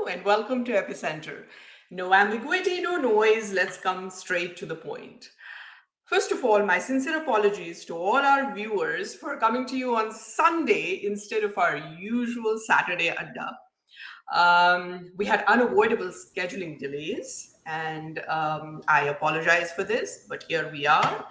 Hello and welcome to Epicentre. No ambiguity, no noise, let's come straight to the point. First of all, my sincere apologies to all our viewers for coming to you on Sunday instead of our usual Saturday adda. We had unavoidable scheduling delays, and I apologize for this, but here we are.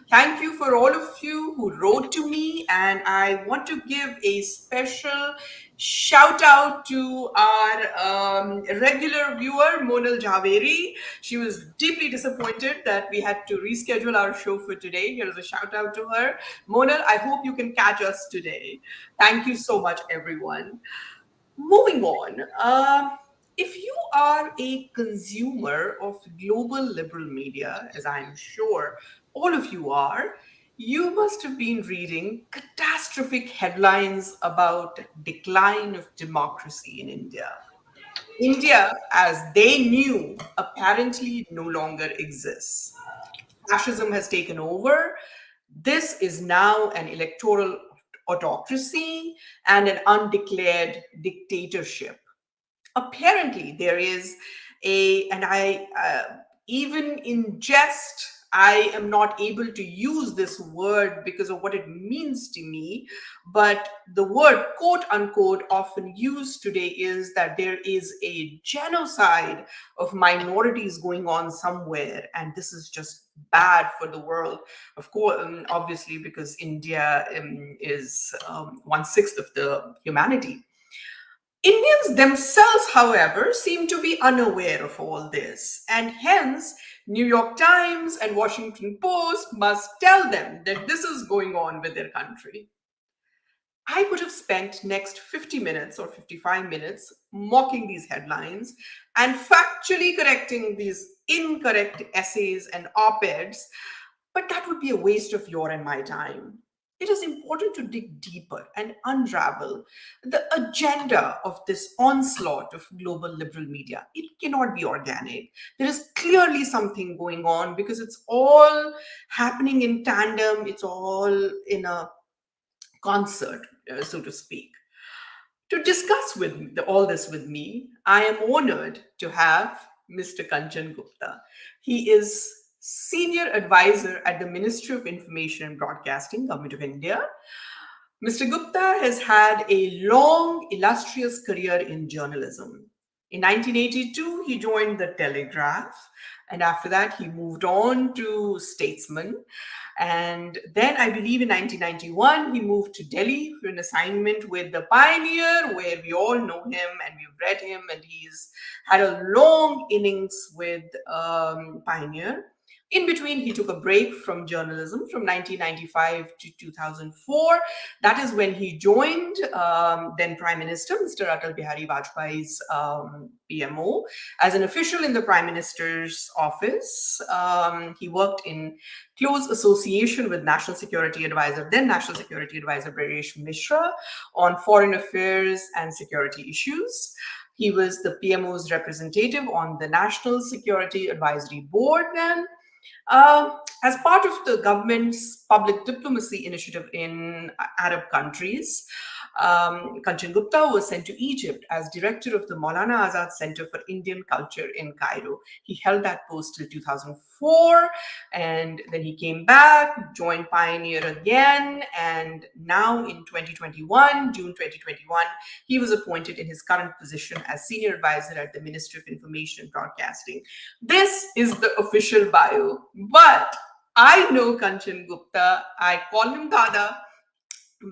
Thank you for all of you who wrote to me, and I want to give a special shout out to our regular viewer, Monal Javeri. She was deeply disappointed that we had to reschedule our show for today. Here's a shout out to her. Monal, I hope you can catch us today. Thank you so much, everyone. Moving on, if you are a consumer of global liberal media, as I'm sure all of you are, you must have been reading catastrophic headlines about decline of democracy in India. India, as they knew, apparently no longer exists. Fascism has taken over. This is now an electoral autocracy and an undeclared dictatorship. Apparently, there is and I, even in jest, I am not able to use this word because of what it means to me. But the word quote unquote often used today is that there is a genocide of minorities going on somewhere. And this is just bad for the world, of course, obviously, because India is 1/6 of the humanity. Indians themselves, however, seem to be unaware of all this, and hence New York Times and Washington Post must tell them that this is going on with their country. I could have spent next 50 minutes or 55 minutes mocking these headlines and factually correcting these incorrect essays and op-eds, but that would be a waste of your and my time. It is important to dig deeper and unravel the agenda of this onslaught of global liberal media. It cannot be organic. There is clearly something going on because it's all happening in tandem, it's all in a concert, so to speak. To discuss all this with me, I am honored to have Mr. Kanchan Gupta. He is Senior Advisor at the Ministry of Information and Broadcasting, Government of India. Mr. Gupta has had a long, illustrious career in journalism. In 1982, he joined the Telegraph, and after that, he moved on to Statesman. And then, I believe in 1991, he moved to Delhi for an assignment with the Pioneer, where we all know him and we've read him, and he's had a long innings with Pioneer. In between, he took a break from journalism from 1995 to 2004. That is when he joined then Prime Minister, Mr. Atal Bihari Vajpayee's PMO, as an official in the Prime Minister's office. He worked in close association with National Security Advisor, then National Security Advisor Brajesh Mishra, on foreign affairs and security issues. He was the PMO's representative on the National Security Advisory Board then. As part of the government's public diplomacy initiative in Arab countries, Kanchan Gupta was sent to Egypt as director of the Maulana Azad Center for Indian Culture in Cairo. He held that post till 2004, and then he came back, joined Pioneer again, and now in 2021, June 2021, he was appointed in his current position as senior advisor at the Ministry of Information and Broadcasting. This is the official bio, but I know Kanchan Gupta. I call him Dada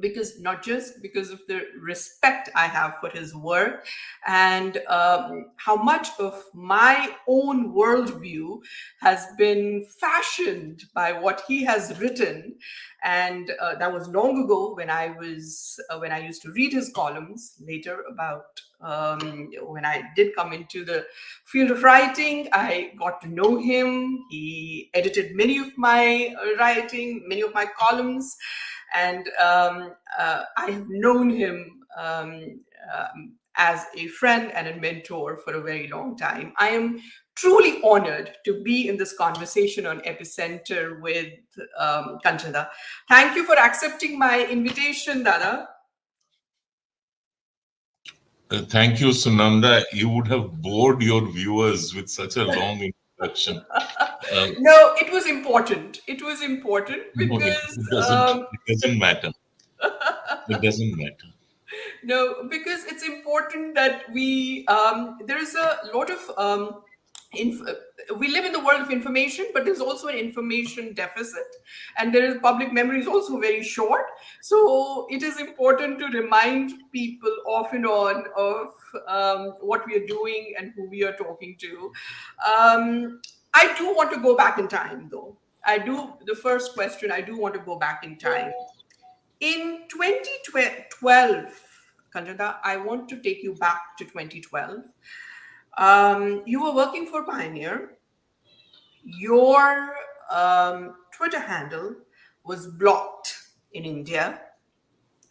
because not just because of the respect I have for his work and how much of my own worldview has been fashioned by what he has written. And that was long ago when I used to read his columns. Later, about when I did come into the field of writing, I got to know him. He edited many of my writing, many of my columns. And I have known him as a friend and a mentor for a very long time. I am truly honored to be in this conversation on Epicentre with Kanchan Da. Thank you for accepting my invitation, Dada. Thank you, Sunanda. You would have bored your viewers with such a long introduction. Um, No, it was important. It was important no, because it doesn't. It doesn't matter. It doesn't matter. no, because it's important that we there is a lot of inf- we live in the world of information, but there's also an information deficit, and there is public memory is also very short. So it is important to remind people off and on of what we are doing and who we are talking to. I do want to go back in time, though. I do. The first question, I do want to go back in time. In 2012, Kanjada, I want to take you back to 2012. You were working for Pioneer. Your Twitter handle was blocked in India.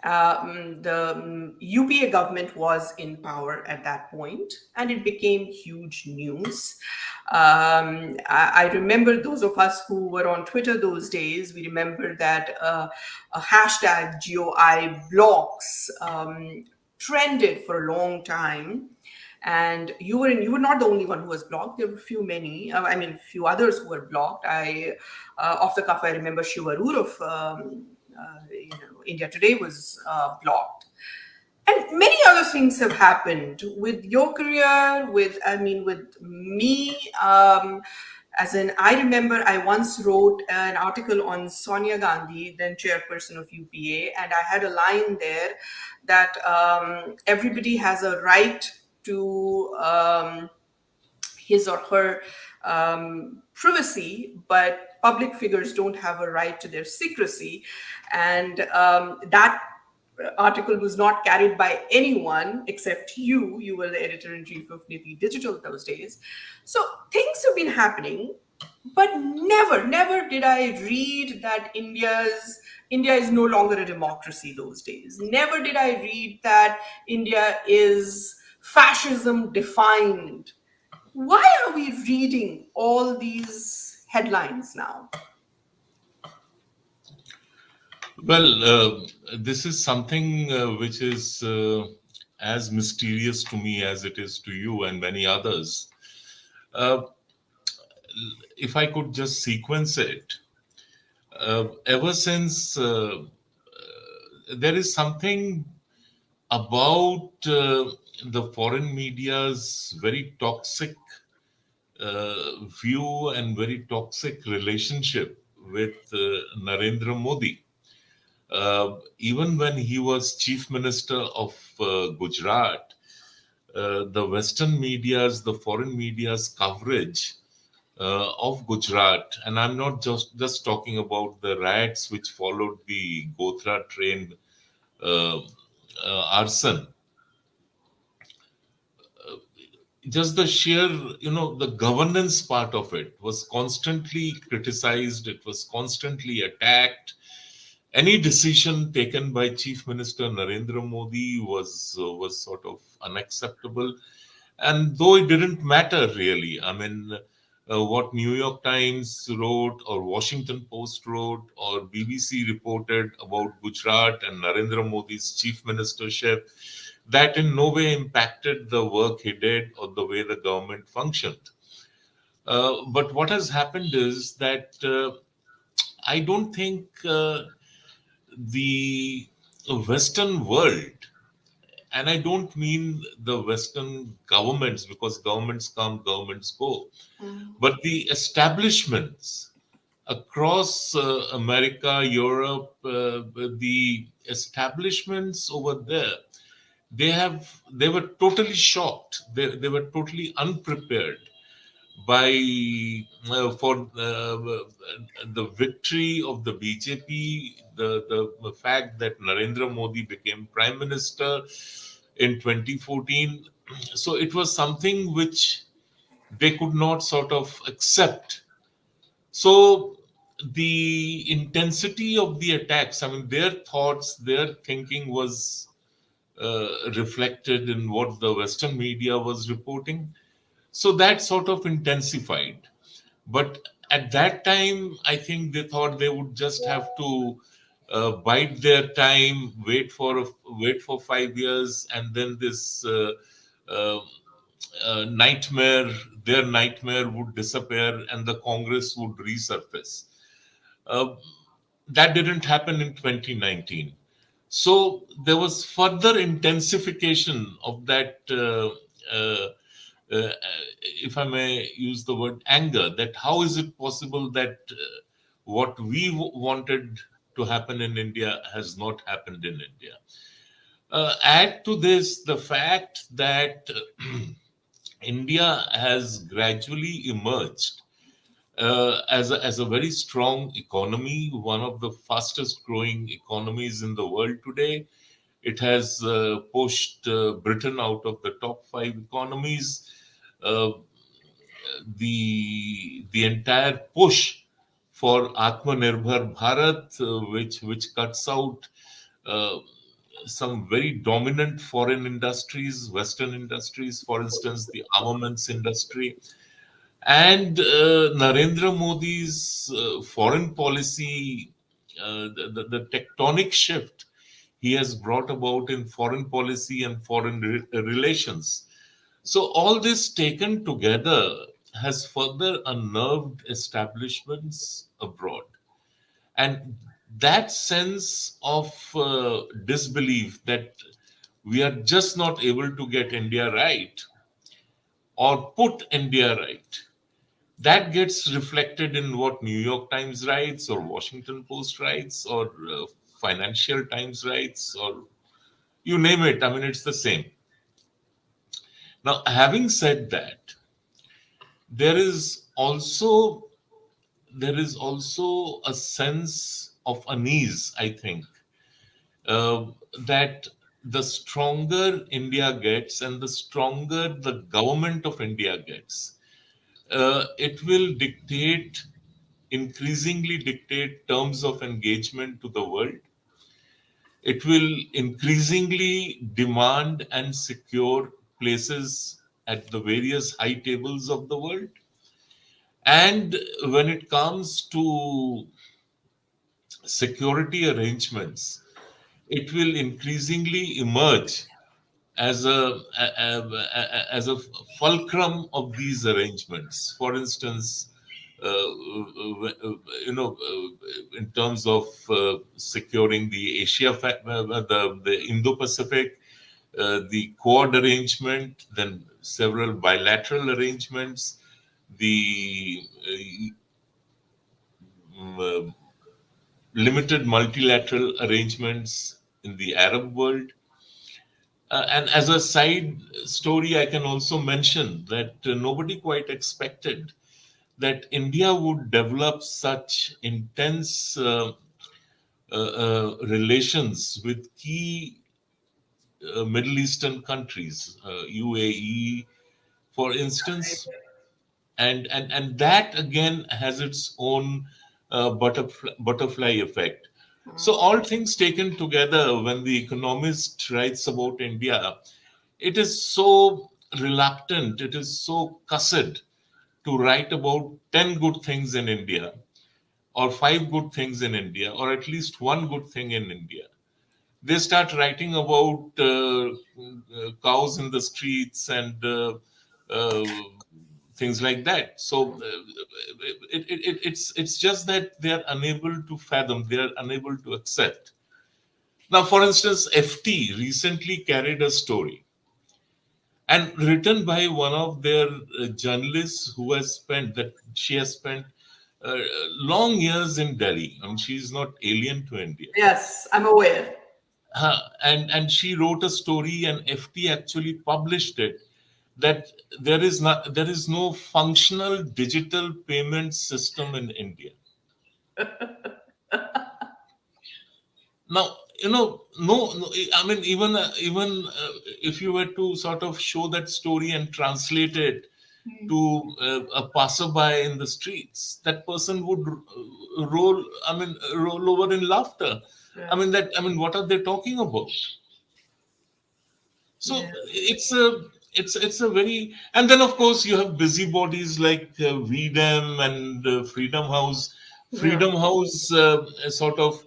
The UPA government was in power at that point, and it became huge news. I remember those of us who were on Twitter those days, we remember that a hashtag GOI blocks trended for a long time. And you were not the only one who was blocked. There were I mean, few others who were blocked. Off the cuff, I remember Shivarur of India Today was blocked, and many other things have happened with your career. With me. As in, I remember I once wrote an article on Sonia Gandhi, then chairperson of UPA, and I had a line there that everybody has a right to his or her privacy, but public figures don't have a right to their secrecy. And that article was not carried by anyone except you. You were the editor in chief of Niti Digital those days. So things have been happening, but never did I read that India is no longer a democracy those days. Never did I read that India is fascism defined. Why are we reading all these headlines now? Well, this is something which is as mysterious to me as it is to you and many others. Uh, if I could just sequence it, ever since there is something about the foreign media's very toxic view and very toxic relationship with Narendra Modi. Even when he was chief minister of Gujarat, the Western media's, the foreign media's coverage of Gujarat, and I'm not just talking about the riots which followed the Gothra train uh, arson, just the sheer, the governance part of it was constantly criticized, it was constantly attacked. Any decision taken by Chief Minister Narendra Modi was sort of unacceptable, and though it didn't matter really. I mean, what New York Times wrote, or Washington Post wrote, or BBC reported about Gujarat and Narendra Modi's chief ministership, that in no way impacted the work he did or the way the government functioned. But what has happened is that I don't think the Western world, and I don't mean the Western governments, because governments come, governments go, but the establishments across America, Europe, the establishments over there, they were totally shocked. They were totally unprepared by for the victory of the BJP, the fact that Narendra Modi became prime minister in 2014. So it was something which they could not sort of accept. So the intensity of the attacks, I mean, their thoughts, their thinking was reflected in what the Western media was reporting. So that sort of intensified. But at that time, I think they thought they would just have to bide their time, wait for 5 years, and then this uh, nightmare, their nightmare would disappear, and the Congress would resurface. Uh, that didn't happen in 2019. So there was further intensification of that, uh, if I may use the word anger, that how is it possible that what we wanted to happen in India has not happened in India. Add to this the fact that India has gradually emerged as a very strong economy, one of the fastest growing economies in the world today. It has pushed Britain out of the top five economies. Uh, the entire push for Atmanirbhar Bharat, which cuts out uh, some very dominant foreign industries, Western industries, for instance, the armaments industry, and Narendra Modi's foreign policy, the tectonic shift he has brought about in foreign policy and foreign relations. So, all this taken together has further unnerved establishments abroad. And that sense of disbelief that we are just not able to get India right or put India right, that gets reflected in what New York Times writes or Washington Post writes or Financial Times writes or you name it. I mean, it's the same. Now, having said that, there is also a sense of unease, I think, uh, that the stronger India gets and the stronger the government of India gets, it will increasingly dictate terms of engagement to the world. It will increasingly demand and secure places at the various high tables of the world. And when it comes to security arrangements, it will increasingly emerge as as a fulcrum of these arrangements. For instance, in terms of securing the the Indo-Pacific, the Quad arrangement, then several bilateral arrangements, the uh, limited multilateral arrangements in the Arab world. And as a side story, I can also mention that nobody quite expected that India would develop such intense relations with key Middle Eastern countries, UAE, for instance, and that again has its own butterfly effect. So all things taken together, when the Economist writes about India, it is so reluctant, it is so cussed to write about 10 good things in India or 5 good things in India or at least one good thing in India. They start writing about cows in the streets and uh, things like that. So it's just that they are unable to fathom, they are unable to accept. Now, for instance, FT recently carried a story and written by one of their journalists who has spent that she has spent uh, long years in Delhi. I mean, she's not alien to India. Yes, I'm aware. And she wrote a story, and FT actually published it, that there is no functional digital payment system in India. Now, no, I mean, even if you were to sort of show that story and translate it to a passerby in the streets, that person would roll over in laughter. Yeah. I mean, what are they talking about? So Yeah. it's a very, and then of course you have busybodies like VDM and Freedom House. Yeah. Freedom House sort of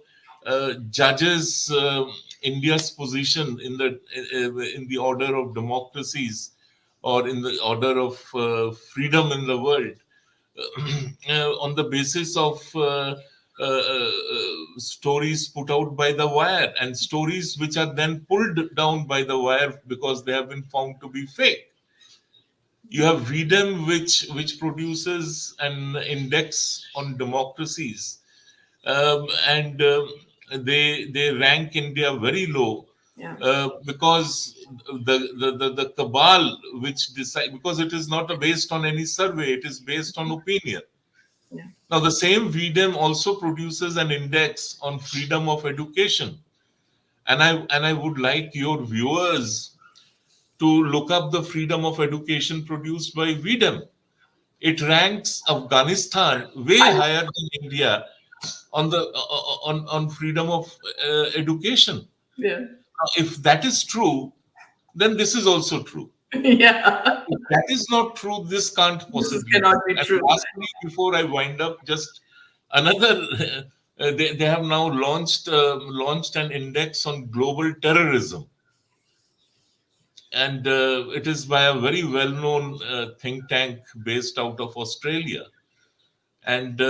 judges India's position in the order of democracies or in the order of freedom in the world on the basis of stories put out by the wire and stories which are then pulled down by the wire because they have been found to be fake. You have VDEM, which produces an index on democracies, and they rank India very low Yeah. because the cabal which decide, because it is not based on any survey, it is based on opinion. Yeah. Now the same VDEM also produces an index on freedom of education, and I would like your viewers to look up the freedom of education produced by VDEM. It ranks Afghanistan way I, higher than India on the on freedom of education. yeah. Now, if that is true, then this is also true. Yeah. If that is not true, this can't This possibly be. cannot be And true. lastly, before I wind up, just another. They have now launched an index on global terrorism, and it is by a very well-known think tank based out of Australia. And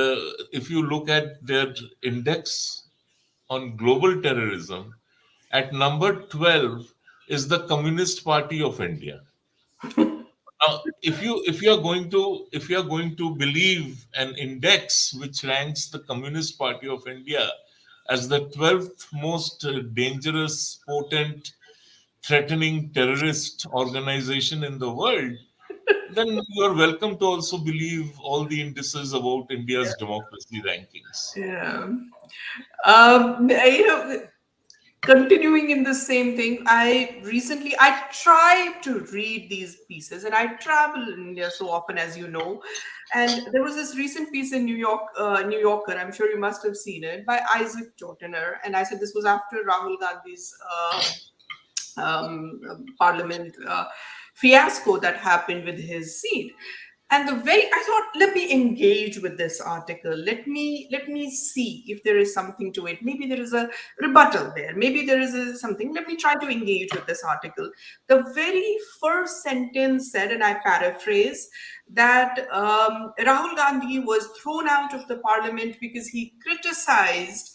if you look at their index on global terrorism, at number 12 is the Communist Party of India. Now, if you are going to believe an index which ranks the Communist Party of India as the 12th most dangerous, potent, threatening terrorist organization in the world, then you are welcome to also believe all the indices about India's democracy rankings. Yeah. You know, continuing in the same thing, I try to read these pieces, and I travel in India so often, as you know. And there was this recent piece in New Yorker. I'm sure you must have seen it, by Isaac Chotiner. And I said this was after Rahul Gandhi's parliament fiasco that happened with his seat. And I thought, let me engage with this article. Let me see if there is something to it. Maybe there is a rebuttal there. Maybe there is something. Let me try to engage with this article. The very first sentence said, and I paraphrase, that Rahul Gandhi was thrown out of the parliament because he criticized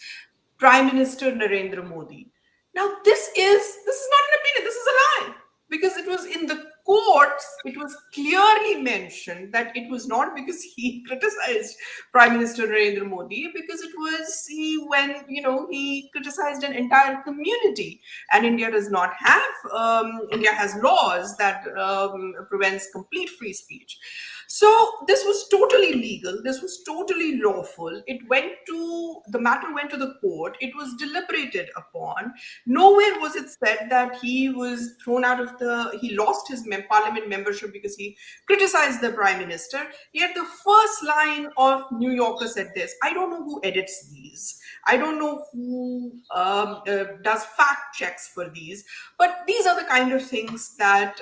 Prime Minister Narendra Modi. Now, this is not an opinion. This is a lie, because it was in the courts. It was clearly mentioned that it was not because he criticized Prime Minister Narendra Modi, because it was he criticized an entire community, and India does not have India has laws that prevents complete free speech. So this was totally legal. This was totally lawful. The matter went to the court. It was deliberated upon. Nowhere was it said that he lost his parliament membership because he criticized the prime minister. Yet the first line of New Yorker said this. I don't know who edits these. I don't know who does fact checks for these, but these are the kind of things that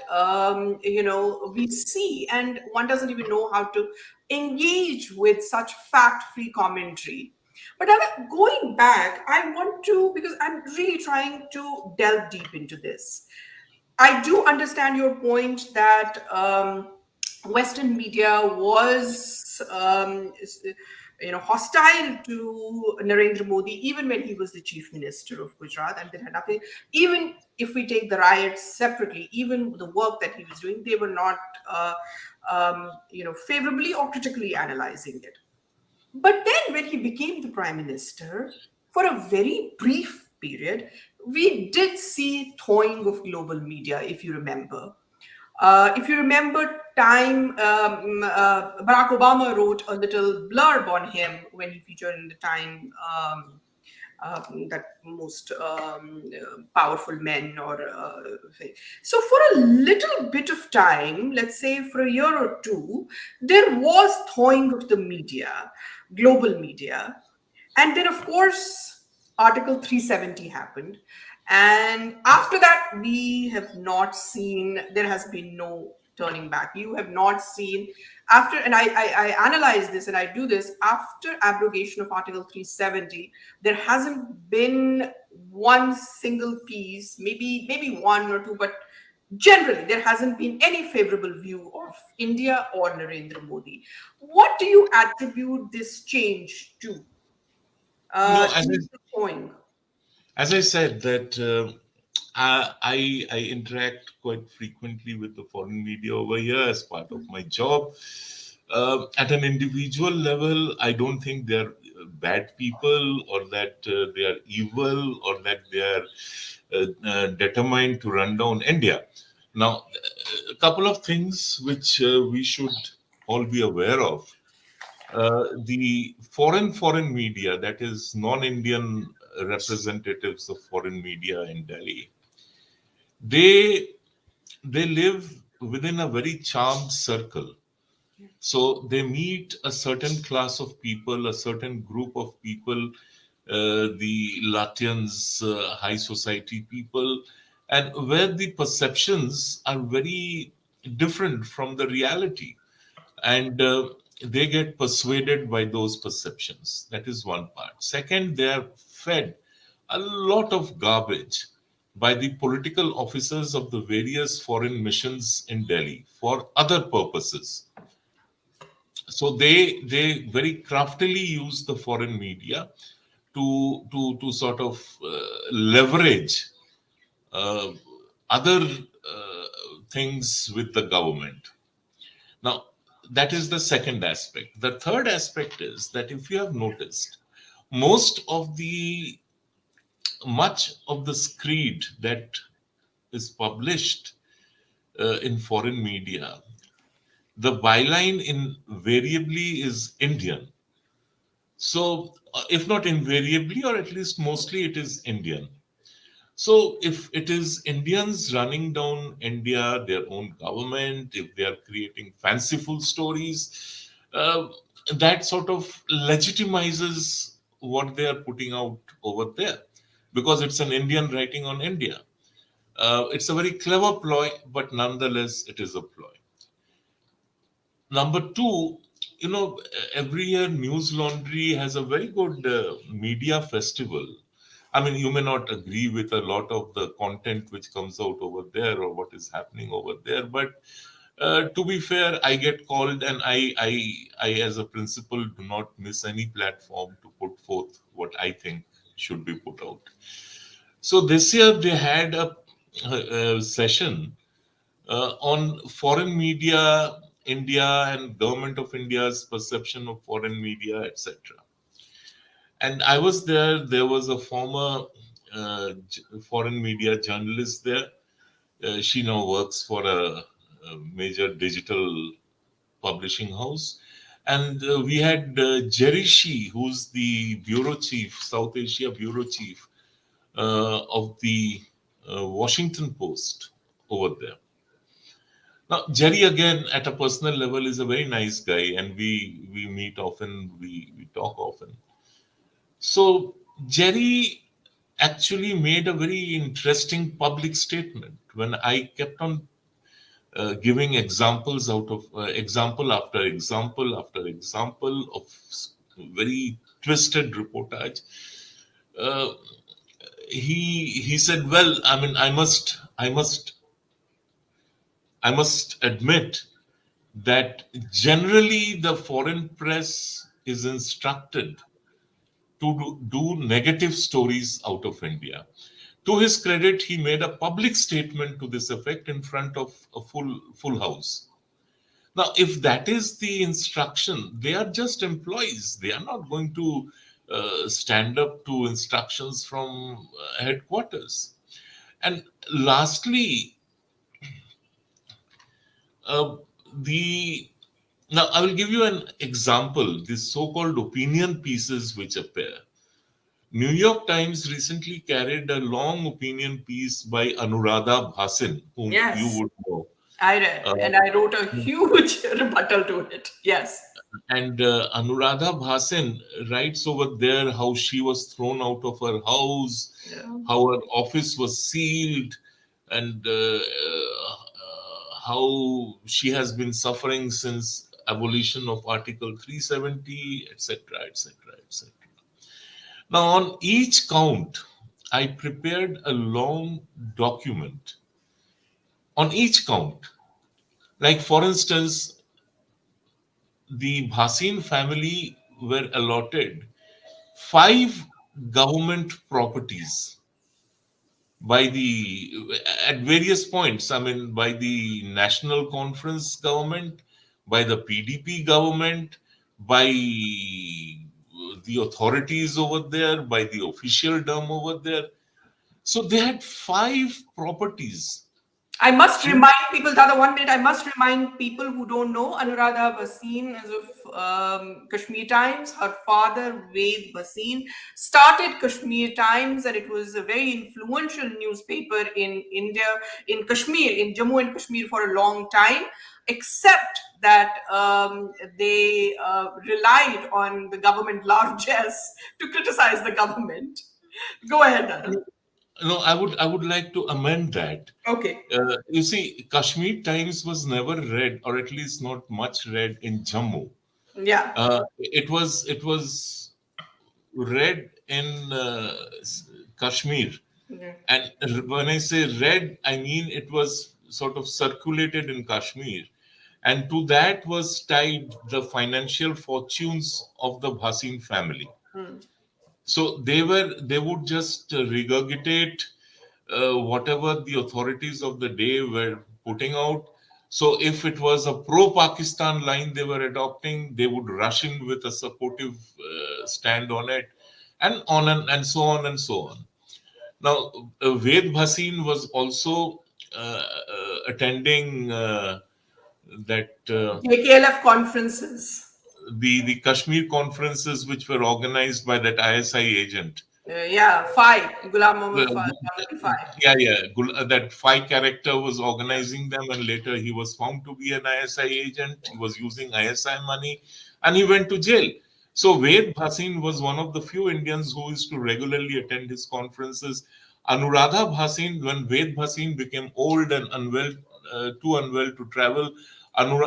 we see, and one doesn't even know how to engage with such fact-free commentary. But going back, I want to, because I'm really trying to delve deep into this. I do understand your point that Western media was, hostile to Narendra Modi even when he was the chief minister of Gujarat, and they had nothing. Even if we take the riots separately, even the work that he was doing, they were not, favorably or critically analyzing it. But then, when he became the prime minister, for a very brief period, we did see thawing of global media, if you remember. Barack Obama wrote a little blurb on him when he featured in the Time, that most powerful men or so for a little bit of time, let's say for a year or two, there was thawing of the media, global media. And then, of course, Article 370 happened. And after that, we have not seen, there has been no turning back. You have not seen after, and I analyze this and I do this after abrogation of Article 370. There hasn't been one single piece, maybe one or two, but generally there hasn't been any favorable view of India or Narendra Modi. What do you attribute this change to? No, Who's going? as I said that I interact quite frequently with the foreign media over here as part of my job. At an individual level, I don't think they're bad people or that they are evil or that they are determined to run down India. Now, a couple of things which we should all be aware of. The foreign media, that is non-Indian representatives of foreign media in Delhi, they they live within a very charmed circle. So they meet a certain class of people, a certain group of people, the Latvians, high society people, and where the perceptions are very different from the reality. And they get persuaded by those perceptions. That is one part. Second, they are fed a lot of garbage by the political officers of the various foreign missions in Delhi for other purposes. So they very craftily use the foreign media to sort of leverage uh, other things with the government. Now, that is the second aspect. The third aspect is that if you have noticed, most of the much of the screed that is published in foreign media, the byline invariably is Indian. So, if not invariably, or at least mostly, it is Indian. So, if it is Indians running down India, their own government, if they are creating fanciful stories, that sort of legitimizes what they are putting out over there because it's an Indian writing on India. It's a very clever ploy, but nonetheless, it is a ploy. Number two, every year News Laundry has a very good media festival. I mean, you may not agree with a lot of the content which comes out over there or what is happening over there, but to be fair, I get called, and I, as a principal, do not miss any platform to put forth what I think should be put out. So this year they had a session on foreign media, India, and government of India's perception of foreign media, etc. And I was there. There was a former foreign media journalist there. She now works for a major digital publishing house. And we had Jerry Shee, who's the bureau chief, South Asia bureau chief of the Washington Post over there. Now, Jerry, again, at a personal level, is a very nice guy, and we meet often, we talk often. So, Jerry actually made a very interesting public statement when I kept on giving examples out of example after example after example of very twisted reportage. Uh, he said, "Well, I mean, I must admit that generally the foreign press is instructed to do negative stories out of India." To his credit, he made a public statement to this effect in front of a full house. Now, if that is the instruction, they are just employees. They are not going to stand up to instructions from headquarters. And lastly, uh, the now I will give you an example. These so-called opinion pieces which appear. New York Times recently carried a long opinion piece by Anuradha Bhasin, whom you Yes, would know. I read Uh, and I wrote a huge rebuttal to it. Yes. and Anuradha Bhasin writes over there how she was thrown out of her house, Yeah. how her office was sealed, and how she has been suffering since abolition of Article 370, etc., etc., etc. Now, on each count, I prepared a long document on each count. Like, for instance, the Bhasin family were allotted 5 government properties by the at various points. I mean, by the National Conference government, by the PDP government, by the authorities over there, by the officialdom over there. So they had 5 properties. I must So remind people, Dada, 1 minute. I must remind people who don't know, Anuradha Bhasin is of Kashmir Times. Her father, Ved Bhasin, started Kashmir Times, and it was a very influential newspaper in India, in Kashmir, in Jammu and Kashmir for a long time, except that they relied on the government largesse to criticize the government. Go ahead, Dada. no, I would like to amend that. Okay. You see, Kashmir Times was never read, or at least not much read in Jammu. Yeah. It was read in Kashmir, Yeah. and when I say read, I mean it was sort of circulated in Kashmir, and to that was tied the financial fortunes of the Bhasin family. Hmm. So they would just regurgitate whatever the authorities of the day were putting out. So if it was a pro-Pakistan line they were adopting, they would rush in with a supportive stand on it, and on and so on and so on. Now, Ved Bhasin was also attending that JKLF conferences. the Kashmir conferences, which were organized by that ISI agent. Yeah, five. Ghulam Muhammad The- Family Five. yeah, yeah. That Phi character was organizing them, and later he was found to be an ISI agent. He was using ISI money, and he went to jail. So Ved Bhasin was one of the few Indians who used to regularly attend his conferences. Anuradha Bhasin, when Ved Bhasin became old and unwell, too unwell to travel,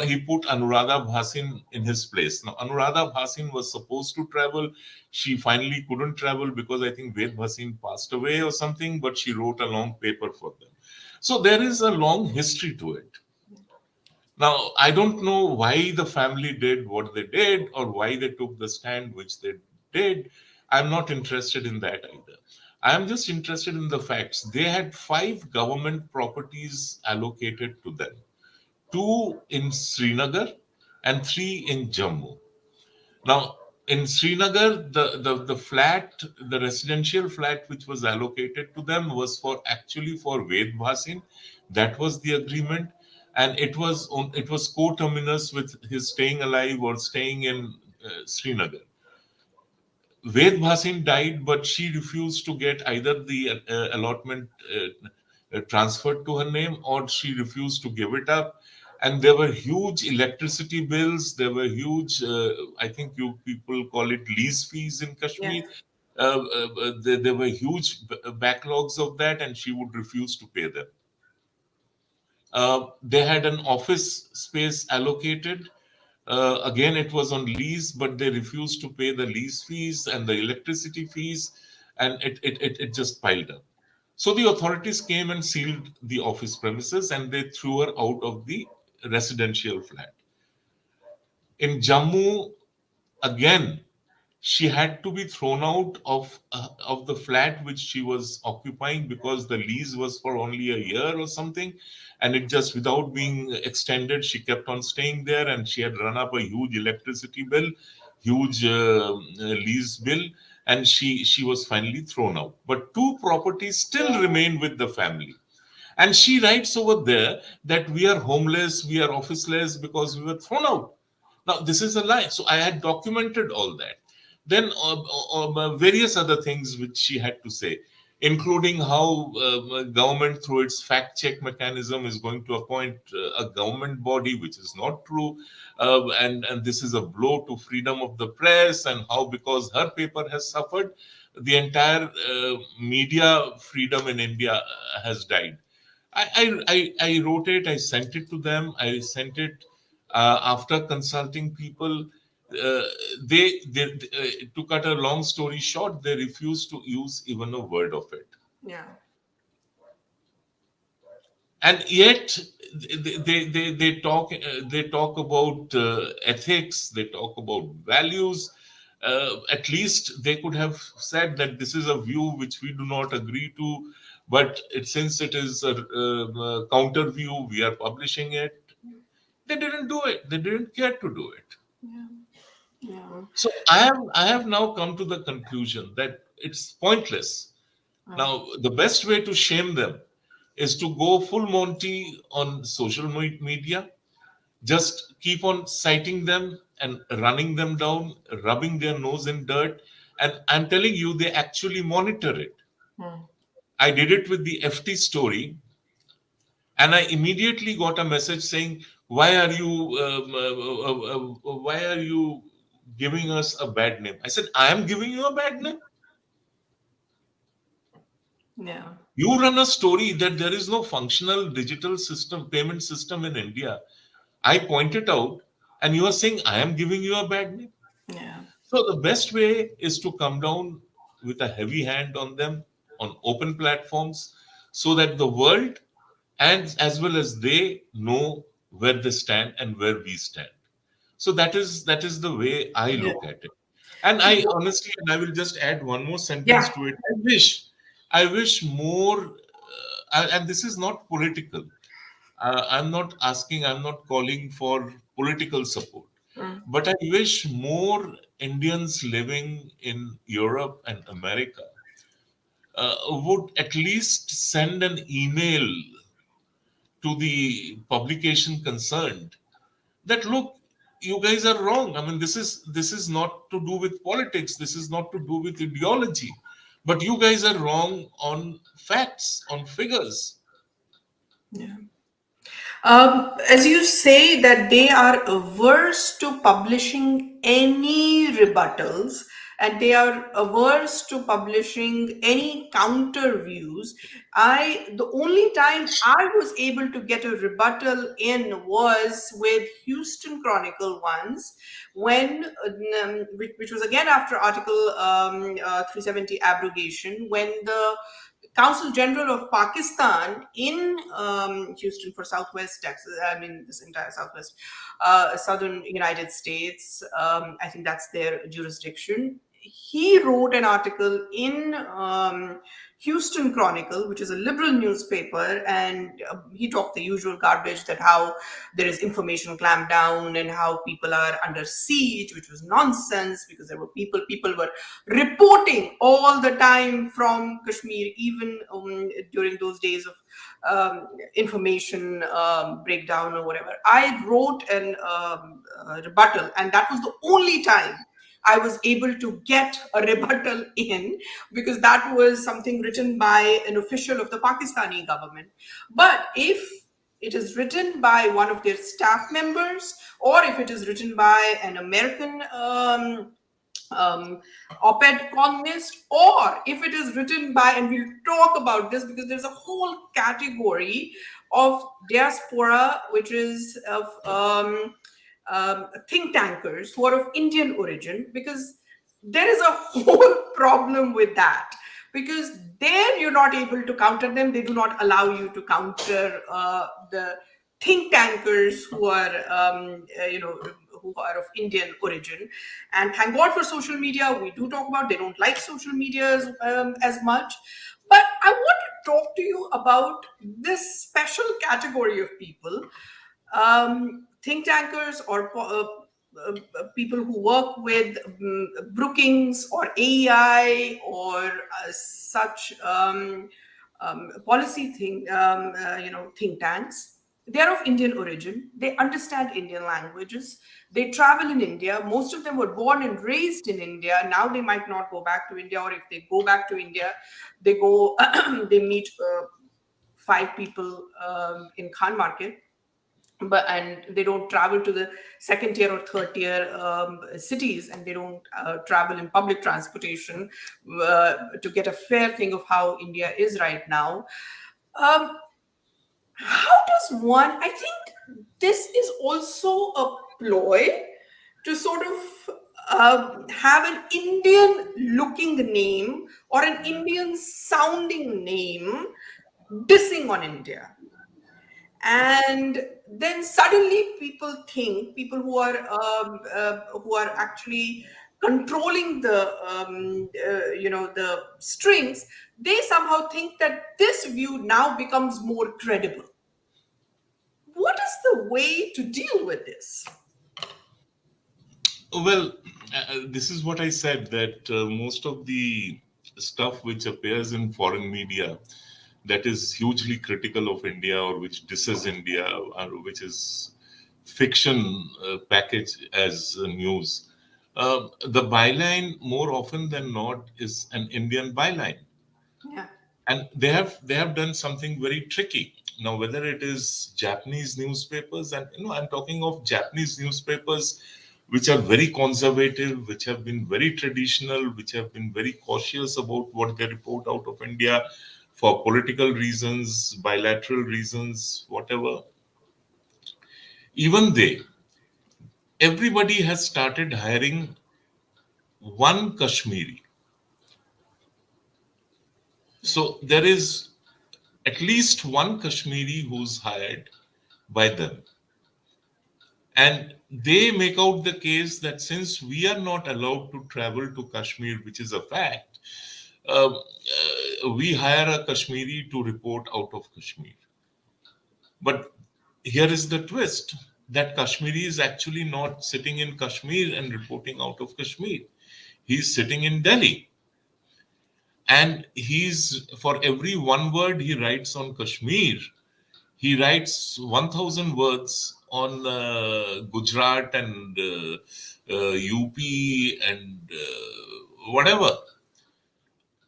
he put Anuradha Bhasin in his place. Now, Anuradha Bhasin was supposed to travel. She finally couldn't travel because I think Ved Bhasin passed away or something, but she wrote a long paper for them. So there is a long history to it. Now, I don't know why the family did what they did or why they took the stand which they did. I'm not interested in that either. I'm just interested in the facts. They had 5 government properties allocated to them, 2 in Srinagar and 3 in Jammu. Now, in Srinagar, the flat, the residential flat which was allocated to them was for actually for Ved Bhasin. That was the agreement, and it was co-terminus with his staying alive or staying in Srinagar. Ved Bhasin died, but she refused to get either the allotment transferred to her name, or she refused to give it up. And there were huge electricity bills. There were huge, I think you people call it lease fees in Yeah. Kashmir. There were huge backlogs of that, and she would refuse to pay them. They had an office space allocated. Again, it was on lease, but they refused to pay the lease fees and the electricity fees, and it just piled up. So the authorities came and sealed the office premises, and they threw her out of the residential flat. In Jammu, again, she had to be thrown out of the flat which she was occupying because the lease was for only a year or something, and it just without being extended, she kept on staying there, and she had run up a huge electricity bill, huge lease bill, and she was finally thrown out. But 2 properties still remain with the family. And she writes over there that we are homeless, we are officeless because we were thrown out. Now, this is a lie. So I had documented all that. Then various other things which she had to say, including how government, through its fact check mechanism, is going to appoint a government body, which is not true, and this is a blow to freedom of the press, and how because her paper has suffered, the entire media freedom in India has died. I wrote it, I sent it to them, I sent it after consulting people. Uh, to cut a long story short, they refused to use even a word of it. Yeah. And yet they talk about ethics, they talk about values. At least they could have said that this is a view which we do not agree to, but since it is a counter view, we are publishing it. They didn't do it. They didn't care to do it. Yeah. Yeah. So I have now come to the conclusion that it's pointless. Now, the best way to shame them is to go full Monty on social media, just keep on citing them and running them down, rubbing their nose in dirt. And I'm telling you, they actually monitor it. Hmm. I did it with the FT story, and I immediately got a message saying, why are you giving us a bad name? I said, I am giving you a bad name. Yeah. You run a story that there is no functional digital system, payment system in India. I point it out, and you are saying I am giving you a bad name. Yeah. So the best way is to come down with a heavy hand on them on open platforms, so that the world and as well as they know where they stand and where we stand. So that is the way I Yeah. look at it. And I honestly, and I will just add one more sentence Yeah. to it. I wish more, and this is not political. I'm not calling for political support, Mm. but I wish more Indians living in Europe and America would at least send an email to the publication concerned that, look, you guys are wrong. I mean, this is not to do with politics, this is not to do with ideology, but you guys are wrong on facts, on figures. Yeah. As you say that they are averse to publishing any rebuttals, and they are averse to publishing any counter views. The only time I was able to get a rebuttal in was with Houston Chronicle once, when which was again after Article 370 abrogation, when the Council General of Pakistan in Houston for Southwest Texas, I mean, this entire Southwest, Southern United States, I think that's their jurisdiction. He wrote an article in Houston Chronicle, which is a liberal newspaper, and he talked the usual garbage that how there is information clampdown and how people are under siege, which was nonsense because there were people were reporting all the time from Kashmir, even during those days of information breakdown or whatever. I wrote an rebuttal, and that was the only time I was able to get a rebuttal in, because that was something written by an official of the Pakistani government. But if it is written by one of their staff members, or if it is written by an American um, op-ed columnist, or if it is written by, and we'll talk about this because there's a whole category of diaspora, which is of think tankers who are of Indian origin, because there is a whole problem with that, because there you're not able to counter them. They do not allow you to counter the think tankers who are who are of Indian origin. And thank God for social media. We do talk about, they don't like social media as much. But I want to talk to you about this special category of people, think tankers, or people who work with Brookings or AEI or such policy think tanks. They are of Indian origin. They understand Indian languages. They travel in India. Most of them were born and raised in India. Now they might not go back to India, or if they go back to India, they go they meet five people in Khan Market, and they don't travel to the second tier or third tier cities, and they don't travel in public transportation to get a fair thing of how India is right now. um, How does one? I think this is also a ploy to sort of have an Indian looking name or an Indian sounding name dissing on India. And then suddenly people think, people who are actually controlling the the strings, they somehow think that this view now becomes more credible. What is the way to deal with this? Well, this is what I said, that most of the stuff which appears in foreign media that is hugely critical of India or which disses India or which is fiction packaged as news, the byline more often than not is an Indian byline, Yeah. and they have done something very tricky. Now, whether it is Japanese newspapers, and I'm talking of Japanese newspapers which are very conservative, which have been very traditional, which have been very cautious about what they report out of India for political reasons, bilateral reasons, whatever. Even they, everybody has started hiring one Kashmiri. So there is at least one Kashmiri who's hired by them. And they make out the case that since we are not allowed to travel to Kashmir, which is a fact, we hire a Kashmiri to report out of Kashmir. But here is the twist, that Kashmiri is actually not sitting in Kashmir and reporting out of Kashmir. He's sitting in Delhi. And he's, for every one word he writes on Kashmir, he writes 1,000 words on Gujarat and UP and whatever.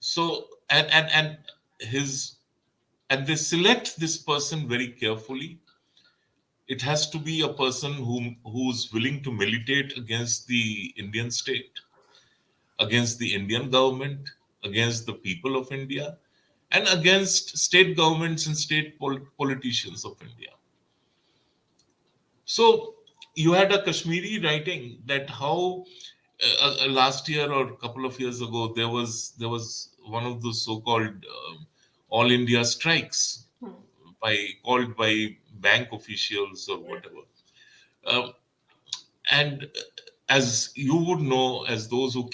So and his and they select this person very carefully. It has to be a person who's willing to militate against the Indian state, against the Indian government, against the people of India, and against state governments and state politicians of India. So you had a Kashmiri writing that how last year or a couple of years ago there was one of those so-called all India strikes called by bank officials or whatever. Um, and as you would know, as those who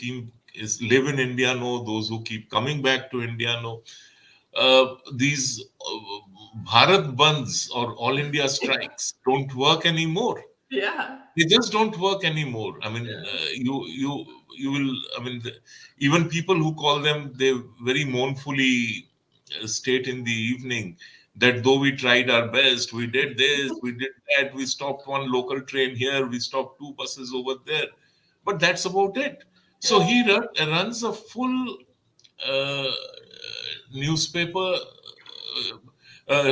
live in India know, those who keep coming back to India know, these Bharat Bandhs or all India strikes don't work anymore. Yeah. They just don't work anymore. I mean, Yeah. you will. I mean, even people who call them, they very mournfully state in the evening that though we tried our best, we did this, we did that, we stopped one local train here, we stopped two buses over there, but that's about it. So Yeah. he runs a full uh, newspaper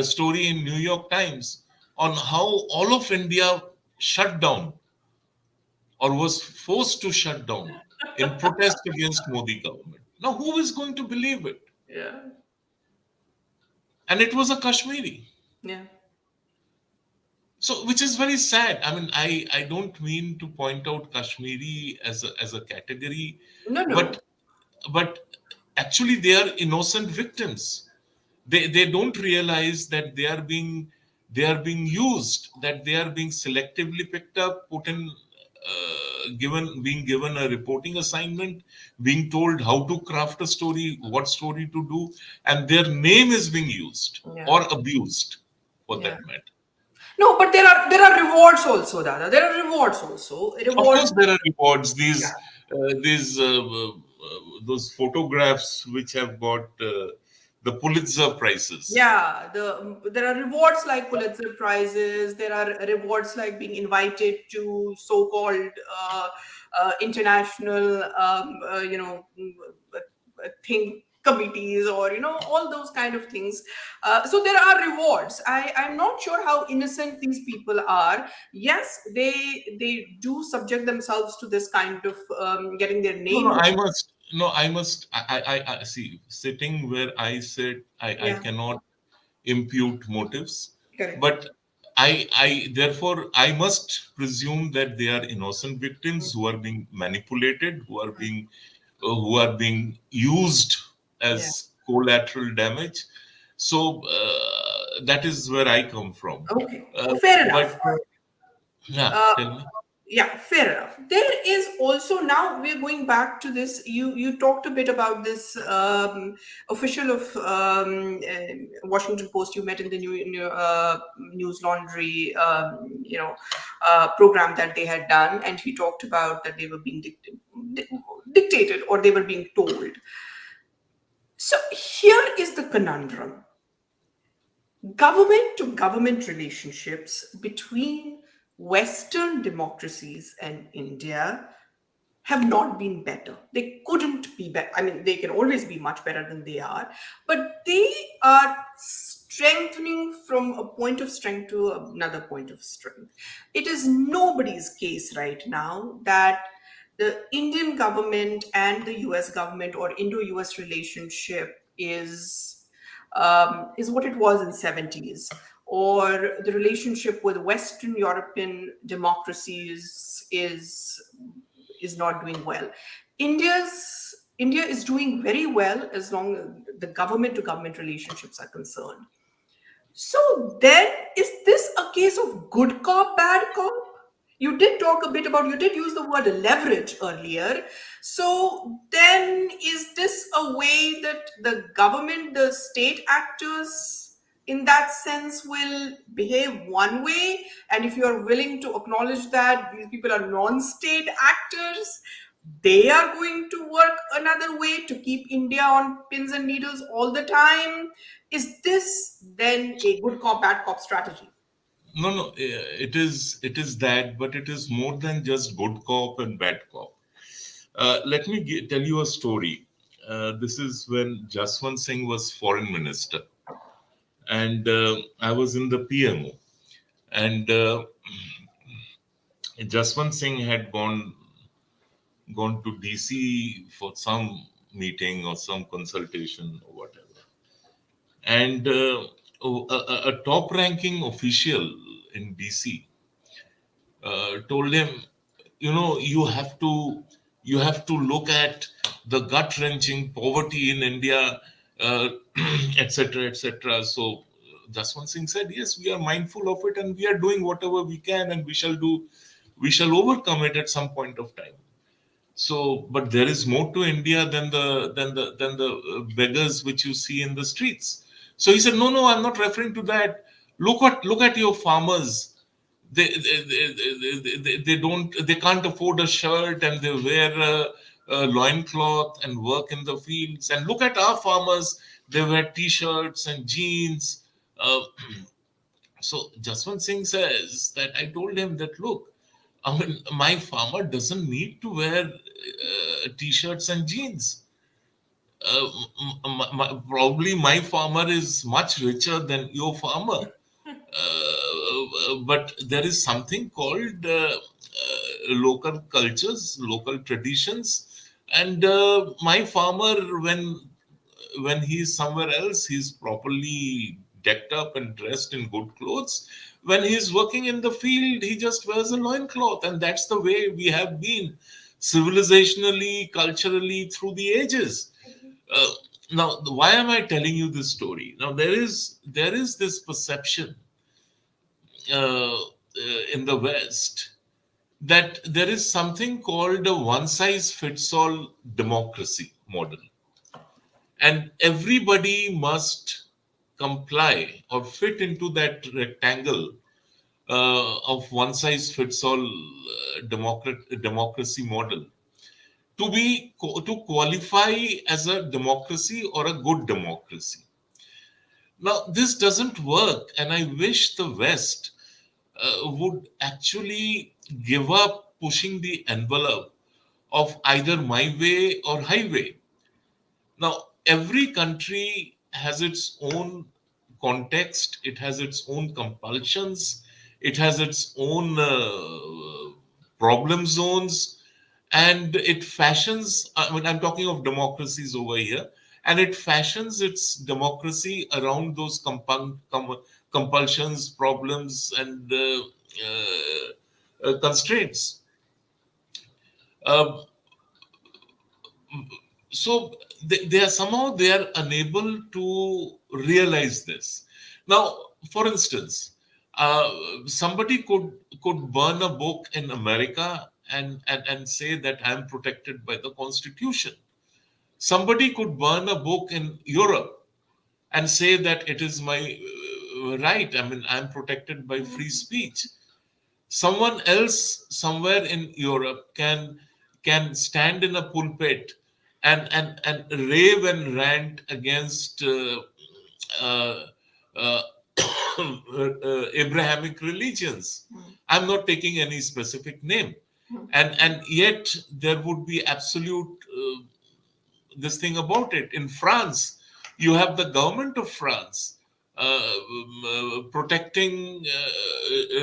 story in New York Times on how all of India shut down or was forced to shut down in protest against Modi government. Now, who is going to believe it? Yeah. And it was a Kashmiri. Yeah. So, which is very sad. I mean, I don't mean to point out Kashmiri as a category, No, no. but but actually they are innocent victims. They don't realize that they are being used, that they are being selectively picked up, put in, being given a reporting assignment, being told how to craft a story, what story to do, and their name is being used Yeah. or abused, for Yeah. that matter. No, but there are rewards also, Dada. There are rewards also. Of Rewards. course, there are reports. Yeah. Those photographs which have got the Pulitzer prizes. Yeah, there are rewards like Pulitzer prizes. There are rewards like being invited to so-called international, thing committees, or all those kind of things. So there are rewards. I'm not sure how innocent these people are. Yes, they do subject themselves to this kind of getting their No, no, name. I must. No, I must. I see. Sitting where I sit, I Yeah, cannot impute motives. Correct. But therefore I must presume that they are innocent victims who are being manipulated, who are being used Yeah. as collateral damage. So that is where I come from. Okay. Uh, Fair but enough. yeah, Uh, tell me. yeah, fair enough. There is also, now we're going back to this. You talked a bit about this official of Washington Post you met in the news laundry program that they had done, and he talked about that they were being dictated, or they were being told. So here is the conundrum: government to government relationships between Western democracies and India have not been better. They couldn't be better. I mean, they can always be much better than they are, but they are strengthening from a point of strength to another point of strength. It is nobody's case right now that the Indian government and the US government or Indo-US relationship is what it was in 70s, or the relationship with Western European democracies is not doing well. India is doing very well as long as the government to government relationships are concerned. So then, is this a case of good cop, bad cop? You did talk a bit about, you did use the word leverage earlier. So then, is this a way that the government, the state actors in that sense will behave one way? And if you are willing to acknowledge that these people are non state actors, they are going to work another way to keep India on pins and needles all the time. Is this then a good cop, bad cop strategy? No, no, it is that, but it is more than just good cop and bad cop. Let me tell you a story. This is when Jaswant Singh was foreign minister, and I was in the PMO, and Jaswant Singh had gone to DC for some meeting or some consultation or whatever, and a top-ranking official in DC told him, you have to look at the gut-wrenching poverty in India, uh, etc., etc. So Jaswant Singh said, yes, we are mindful of it, and we are doing whatever we can, and we shall overcome it at some point of time. So, but there is more to India than the beggars which you see in the streets. So he said, no, no, I'm not referring to that. Look at your farmers. They can't afford a shirt, and they wear a loincloth and work in the fields. And look at our farmers. They wear t-shirts and jeans. Uh, so Jaswant Singh says that I told him that, look, I mean, my farmer doesn't need to wear t-shirts and jeans. Probably my farmer is much richer than your farmer. But there is something called local cultures, local traditions, and my farmer, when he's somewhere else, he's properly decked up and dressed in good clothes. When he's working in the field, he just wears a loincloth, and that's the way we have been civilizationally, culturally through the ages. Uh, Now, why am I telling you this story? Now, there is this perception in the West that there is something called a one size fits all democracy model, and everybody must comply or fit into that rectangle of one size fits all democracy model to qualify as a democracy or a good democracy. Now, this doesn't work, and I wish the West would actually give up pushing the envelope of either my way or highway. Now, every country has its own context, it has its own compulsions, it has its own problem zones, and it fashions. I mean, I'm talking of democracies over here, and it fashions its democracy around those compulsions, problems, and constraints. Uh, so they are somehow they are unable to realize this. Now, for instance, uh, somebody could burn a book in America and say that I am protected by the Constitution. Somebody could burn a book in Europe and say that it is my right. I mean, I am protected by free speech. Someone else somewhere in Europe can stand in a pulpit and rave and rant against uh, uh, Abrahamic religions. I'm not taking any specific name, and yet there would be absolute this thing about it. In France, you have the government of France protecting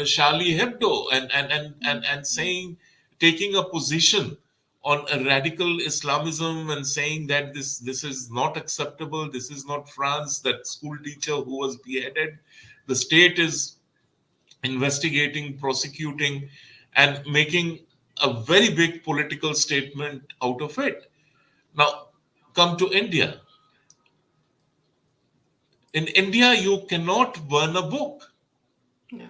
Charlie Hebdo and saying, taking a position on a radical Islamism and saying that this is not acceptable. This is not France. That school teacher who was beheaded, the state is investigating, prosecuting, and making a very big political statement out of it. Now, come to India. In India, you cannot burn a book. Yeah.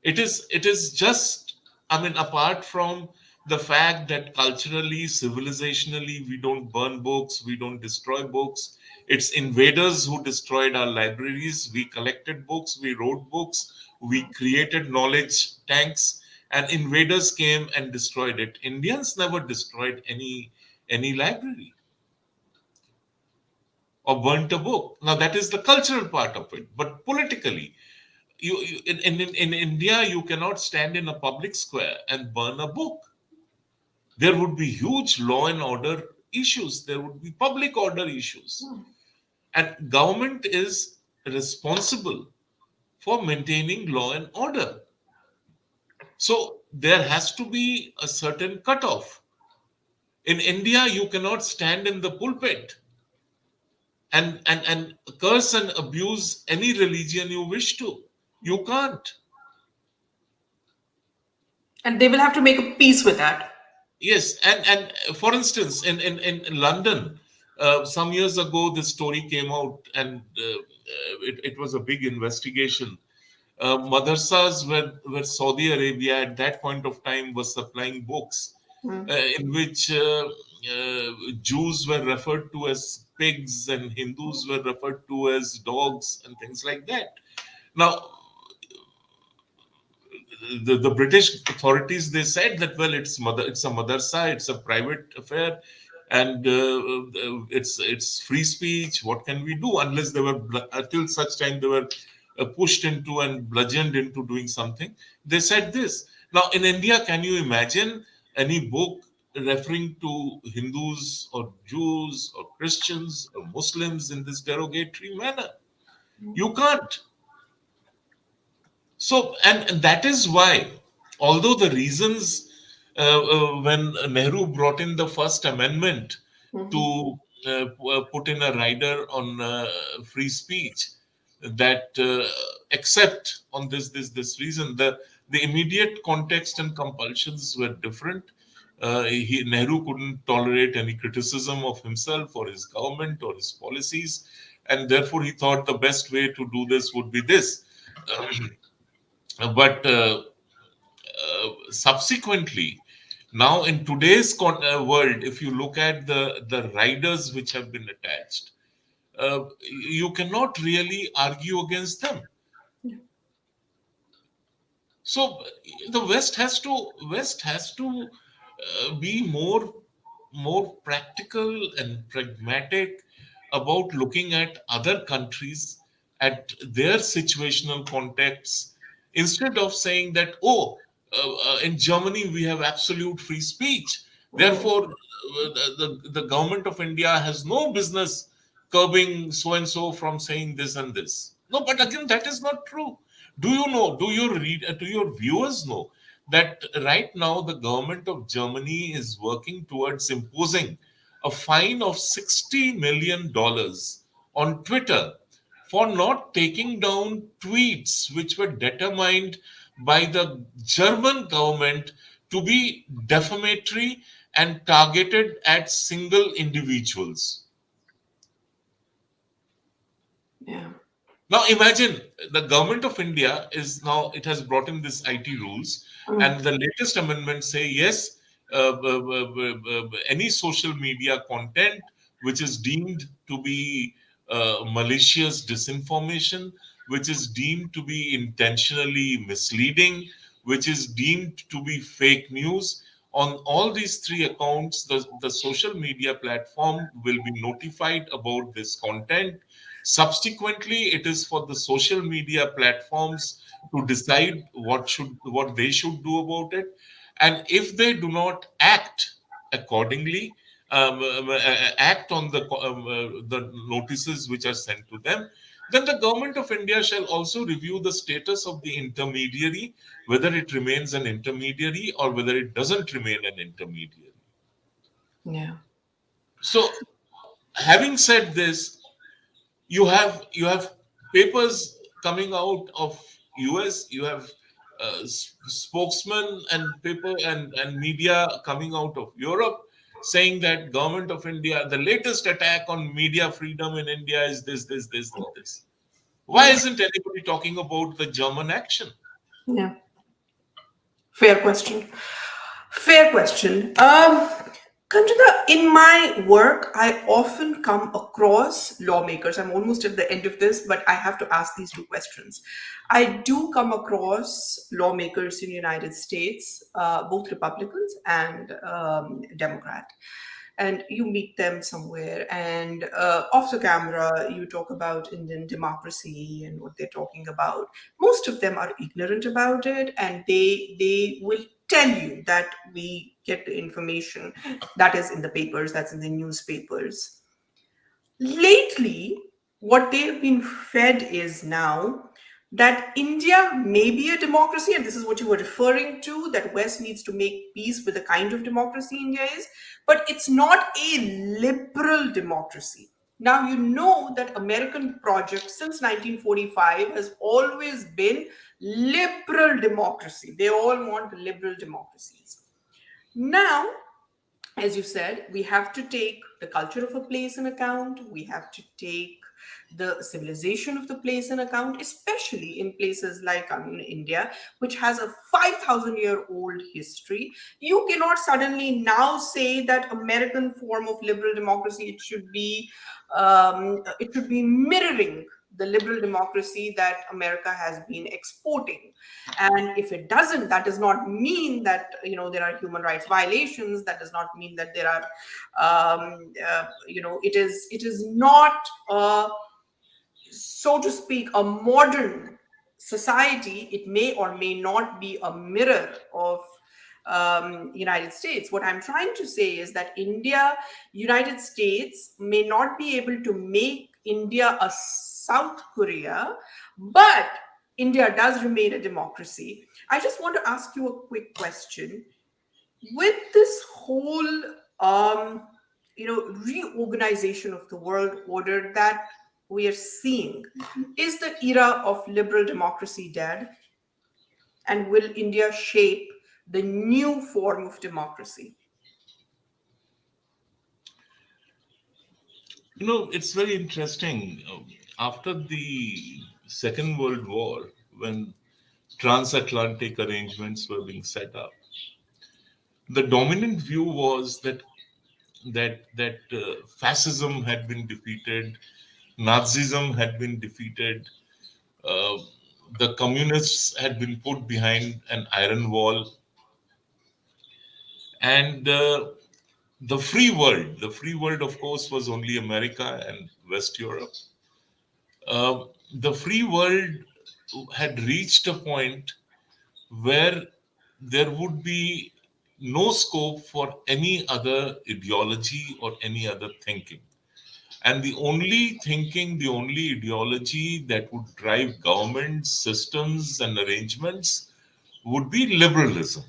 It is just, I mean, apart from the fact that culturally, civilizationally, we don't burn books, we don't destroy books. It's invaders who destroyed our libraries. We collected books, we wrote books, we created knowledge tanks, and invaders came and destroyed it. Indians never destroyed any library or burnt a book. Now that is the cultural part of it. But politically, in India, you cannot stand in a public square and burn a book. There would be huge law and order issues. There would be public order issues. And government is responsible for maintaining law and order. So there has to be a certain cutoff. In India, you cannot stand in the pulpit and curse and abuse any religion you wish to. You can't. And they will have to make a peace with that. Yes, and for instance, in London, some years ago, this story came out, and it was a big investigation. Madrasas where Saudi Arabia at that point of time was supplying books, in which Jews were referred to as pigs and Hindus were referred to as dogs and things like that. Now, the British authorities, they said that, well, it's a madrasa, it's a private affair, and it's free speech. What can we do unless they were until such time they were pushed into and bludgeoned into doing something? They said this. Now in India, can you imagine any book referring to Hindus or Jews or Christians or Muslims in this derogatory manner? You can't. So, and that is why, although the reasons when Nehru brought in the First Amendment to put in a rider on free speech, that except on this reason, the immediate context and compulsions were different. Nehru couldn't tolerate any criticism of himself or his government or his policies, and therefore he thought the best way to do this would be this. But subsequently, now in today's world, if you look at the riders which have been attached, you cannot really argue against them. So the West has to be more practical and pragmatic about looking at other countries, at their situational contexts, instead of saying that, oh, in Germany we have absolute free speech, therefore the government of India has no business curbing so and so from saying this and this. No, but again, that is not true. Do you know, do your viewers know that right now the government of Germany is working towards imposing a fine of $60 million on Twitter for not taking down tweets which were determined by the German government to be defamatory and targeted at single individuals. Yeah. Now imagine the government of India is now it has brought in this IT rules, Mm. and the latest amendments say yes, any social media content which is deemed to be malicious disinformation, which is deemed to be intentionally misleading, which is deemed to be fake news. On all these three accounts, the social media platform will be notified about this content. Subsequently, it is for the social media platforms to decide what they should do about it, and if they do not act accordingly, act on the notices which are sent to them, then the government of India shall also review the status of the intermediary, whether it remains an intermediary or whether it doesn't remain an intermediary. Yeah. So, having said this, you have papers coming out of US, you have spokesmen and paper and media coming out of Europe saying that government of India, the latest attack on media freedom in India is this and this. Why Yeah. isn't anybody talking about the German action? Yeah. Fair question. Fair question. Kanchana, in my work, I often come across lawmakers. I'm almost at the end of this, but I have to ask these two questions. I do come across lawmakers in the United States, both Republicans and Democrat, and you meet them somewhere, and off the camera, you talk about Indian democracy and what they're talking about. Most of them are ignorant about it, and they will tell you that we get the information that is in the papers, that's in the newspapers. Lately, what they've been fed is now that India may be a democracy, and this is what you were referring to, that West needs to make peace with the kind of democracy India is, but it's not a liberal democracy. Now, you know that American project since 1945 has always been liberal democracy. They all want liberal democracies. Now, as you said, we have to take the culture of a place in account. We have to take the civilization of the place in account, especially in places like India, which has a 5,000-year-old history. You cannot suddenly now say that American form of liberal democracy it should be mirroring the liberal democracy that America has been exporting. And if it doesn't, that does not mean that there are human rights violations. That does not mean that there are it is not so to speak a modern society. It may or may not be a mirror of United States. What I'm trying to say is that United States may not be able to make India a South Korea, but India does remain a democracy. I just want to ask you a quick question. With this whole reorganization of the world order that we are seeing, is the era of liberal democracy dead? And will India shape the new form of democracy? It's very interesting. After the Second World War, when transatlantic arrangements were being set up, the dominant view was that fascism had been defeated, Nazism had been defeated, uh, the communists had been put behind an iron wall, and the free world, of course, was only America and West Europe. The free world had reached a point where there would be no scope for any other ideology or any other thinking. And the only thinking, the only ideology that would drive government systems and arrangements would be liberalism.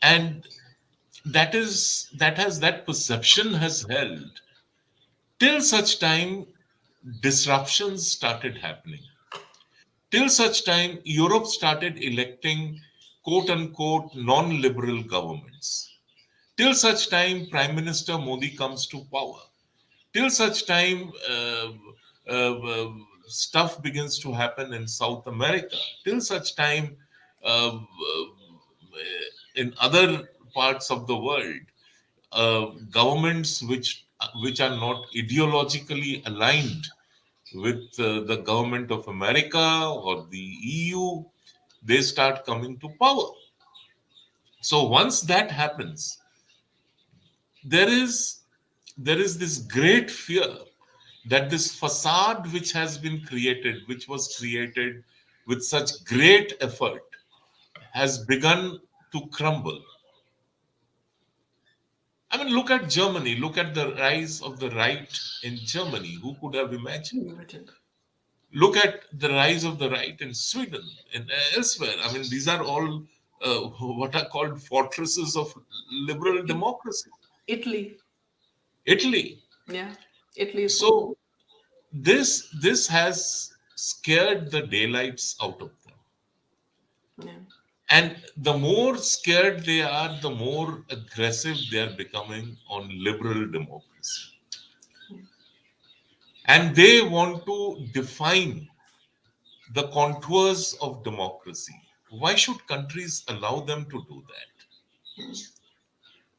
And that perception has held till such time disruptions started happening. Till such time, Europe started electing quote unquote non liberal governments. Till such time, Prime Minister Modi comes to power. Till such time, stuff begins to happen in South America. Till such time, uh, in other parts of the world, governments which are not ideologically aligned with the government of America or the EU, they start coming to power. So once that happens, there is this great fear that this facade which was created with such great effort, has begun to crumble. I mean, look at Germany. Look at the rise of the right in Germany. Who could have imagined? Look at the rise of the right in Sweden and elsewhere. I mean, these are all what are called fortresses of liberal democracy. Italy. Italy. Yeah. Italy is So this has scared the daylights out of them. yeah. And the more scared they are, the more aggressive they are becoming on liberal democracy. And they want to define the contours of democracy. Why should countries allow them to do that?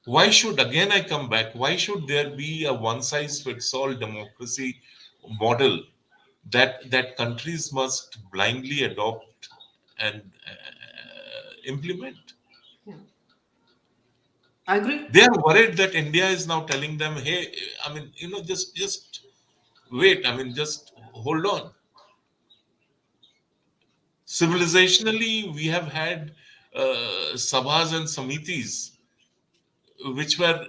Why should, again, I come back, why should there be a one size fits all democracy model that countries must blindly adopt and implement? Yeah. I agree. They are worried that India is now telling them, hey, I mean, just wait, I mean, just hold on. Civilizationally, we have had sabhas and samitis, which were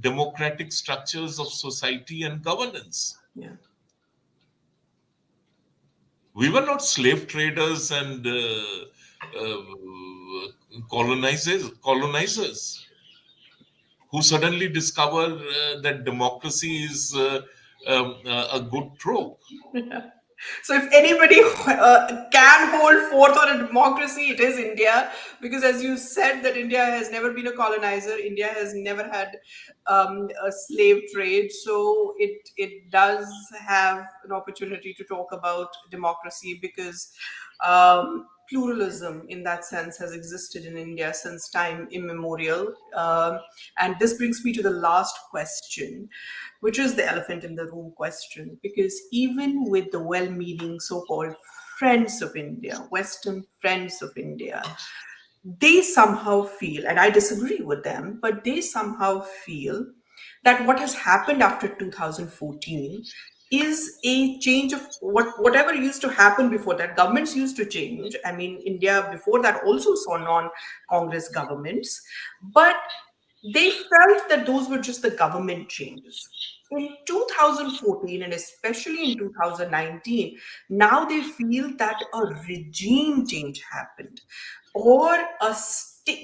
democratic structures of society and governance. Yeah. We were not slave traders and uh, colonizers who suddenly discover that democracy is a good trope. So if anybody can hold forth on a democracy, it is India, because as you said, that India has never been a colonizer. India has never had a slave trade, so it does have an opportunity to talk about democracy, because pluralism in that sense has existed in India since time immemorial. And this brings me to the last question, which is the elephant in the room question, because even with the well meaning so called friends of India, Western friends of India, they somehow feel, and I disagree with them, but they somehow feel that what has happened after 2014 is a change of whatever used to happen before that. Governments used to change. I mean, India before that also saw non-Congress governments, but they felt that those were just the government changes. In 2014 and especially in 2019, now they feel that a regime change happened, or a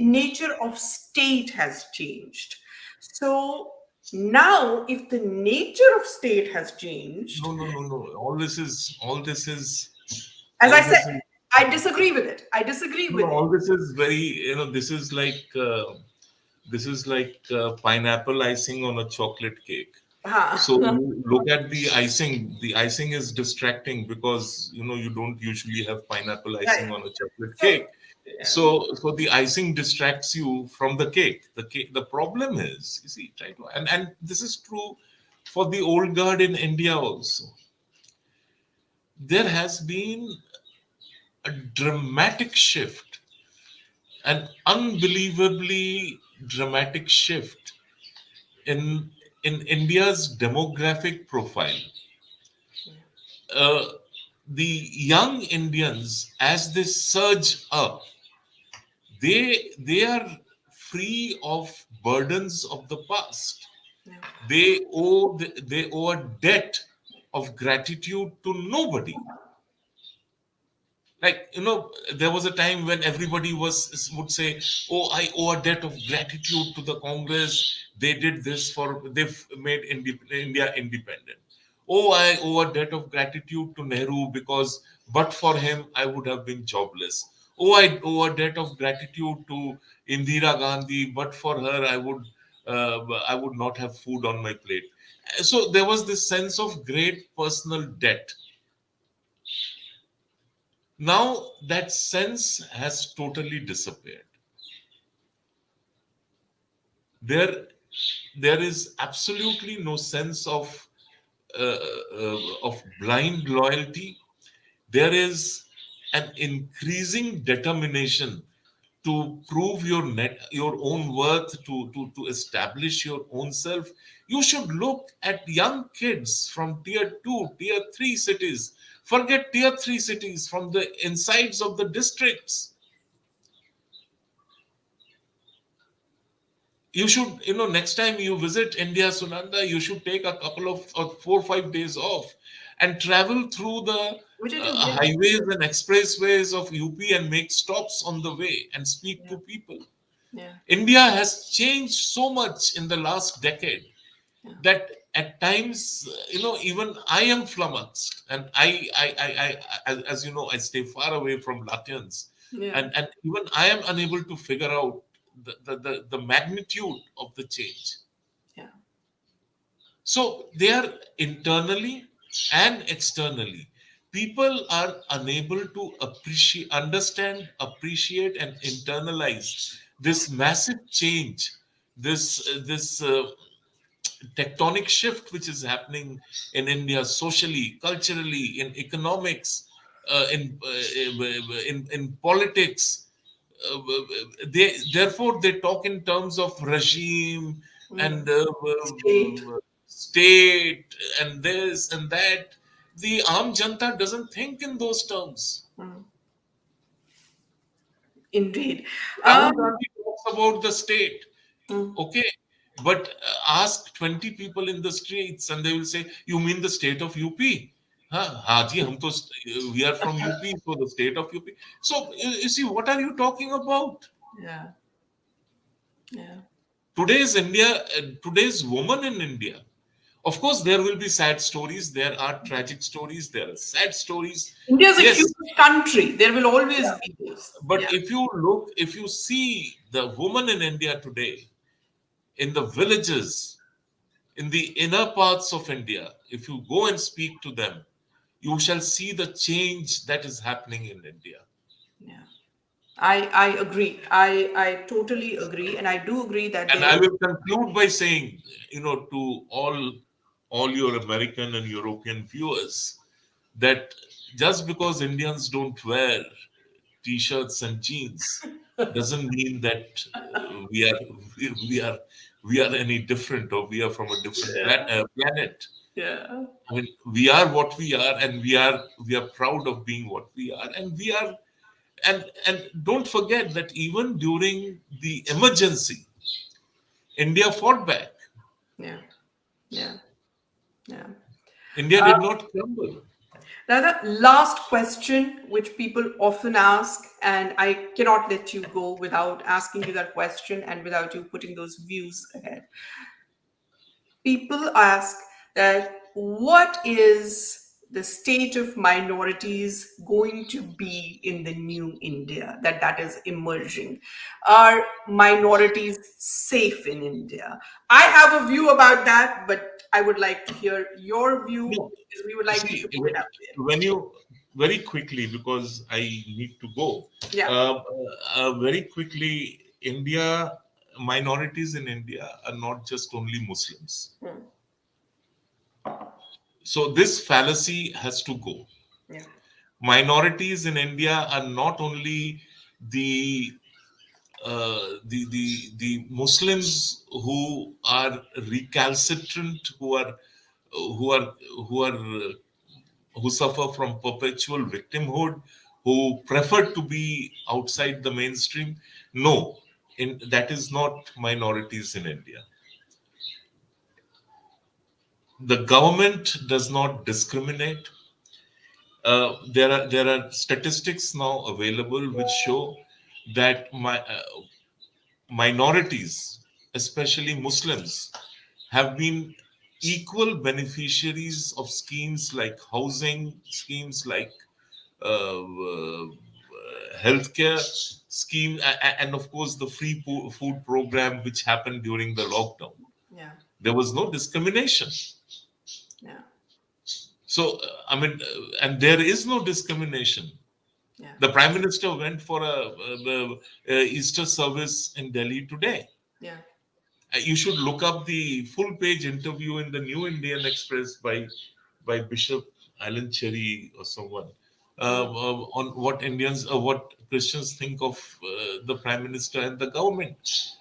nature of state has changed. So now, if the nature of state has changed, No. as All I said, this is I disagree with it. I disagree no, with it. all this is very, this is like pineapple icing on a chocolate cake. Ah. So you look at the icing. The icing is distracting because you don't usually have pineapple Right. icing on a chocolate So, cake. yeah. So the icing distracts you from the cake. The cake. The problem is, you see, try to and this is true for the old guard in India also. There has been a dramatic shift, an unbelievably dramatic shift in India's demographic profile. uh, the young Indians, as they surge up, they are free of burdens of the past. Yeah. They owe a debt of gratitude to nobody. Like there was a time when everybody would say, "Oh, I owe a debt of gratitude to the Congress. They did this for they've made India independent." Oh, I owe a debt of gratitude to Nehru because but for him I would have been jobless. Oh, I owe a debt of gratitude to Indira Gandhi, but for her I would not have food on my plate. So there was this sense of great personal debt. Now that sense has totally disappeared. There, there is absolutely no sense of blind loyalty. There is an increasing determination to prove your own worth, to establish your own self. You should look at young kids from tier 2, tier 3 cities. Forget tier 3 cities, from the insides of the districts. You should, next time you visit India, Sunanda, you should take a couple of or 4 or 5 days off and travel through the Which I do, yeah. highways and expressways of UP and make stops on the way and speak Yeah. to people. Yeah. India has changed so much in the last decade Yeah. that at times, even I am flummoxed, and as you know, I stay far away from Latvians, Yeah. and even I am unable to figure out the magnitude of the change. Yeah. So they are internally and externally. People are unable to appreciate, and internalize this massive change, this tectonic shift which is happening in India socially, culturally, in economics, in politics. Therefore they talk in terms of regime Mm. and State. state and this and that. The Aam Janta doesn't think in those terms. Mm. Indeed. Rahul Um, Gandhi talks about the state. mm. Okay, but ask 20 people in the streets and they will say, you mean the state of UP? Huh? Haji, we are from UP, so the state of UP. So you see, what are you talking about? Yeah. Yeah. Today's India, today's woman in India. Of course, there will be sad stories. There are tragic stories. There are sad stories. India is a Yes, huge country. There will always be this. but Yeah. if you see the woman in India today, in the villages, in the inner parts of India, if you go and speak to them, you shall see the change that is happening in India. Yeah. I agree. I totally agree, and I do agree that And there. I will conclude by saying, to all your American and European viewers, that just because Indians don't wear t-shirts and jeans doesn't mean that we are we are any different, or we are from a different Yeah. planet. Yeah. I mean, we are what we are, and we are proud of being what we are, and we are. And don't forget that even during the emergency, India fought back. Yeah. Yeah. Yeah. India did not crumble. Now, the last question, which people often ask, and I cannot let you go without asking you that question and without you putting those views ahead. People ask that what is the state of minorities going to be in the new India that is emerging? Are minorities safe in India? I have a view about that, but I would like to hear your view No, because we would like you see, to put it out when you very quickly, because I need to go, there. Yeah. very quickly, India, minorities in India are not just only Muslims. Hmm. So this fallacy has to go. Yeah. Minorities in India are not only the the Muslims who are recalcitrant, who are who are who suffer from perpetual victimhood, who prefer to be outside the mainstream. No, that is not minorities in India. The government does not discriminate. There are statistics now available which show that minorities, especially Muslims, have been equal beneficiaries of schemes like housing, schemes like healthcare scheme, and of course the free food program which happened during the lockdown. Yeah. There was no discrimination. Yeah. So, and there is no discrimination. Yeah. The Prime Minister went for a Easter service in Delhi today. Yeah. You should look up the full page interview in the New Indian Express by Bishop Alan Cherry or someone on what Christians think of the Prime Minister and the government.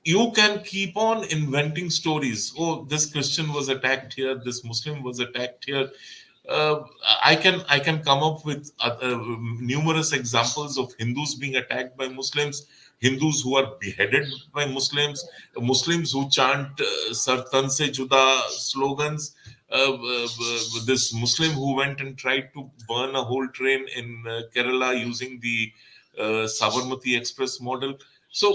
You can keep on inventing stories. Oh, this Christian was attacked here, this Muslim was attacked here. uh, I can come up with numerous examples of Hindus being attacked by Muslims, Hindus who are beheaded by Muslims, Muslims who chant "Sar Tan se Juda" slogans. This Muslim who went and tried to burn a whole train in Kerala using the Sabarmati Express model. So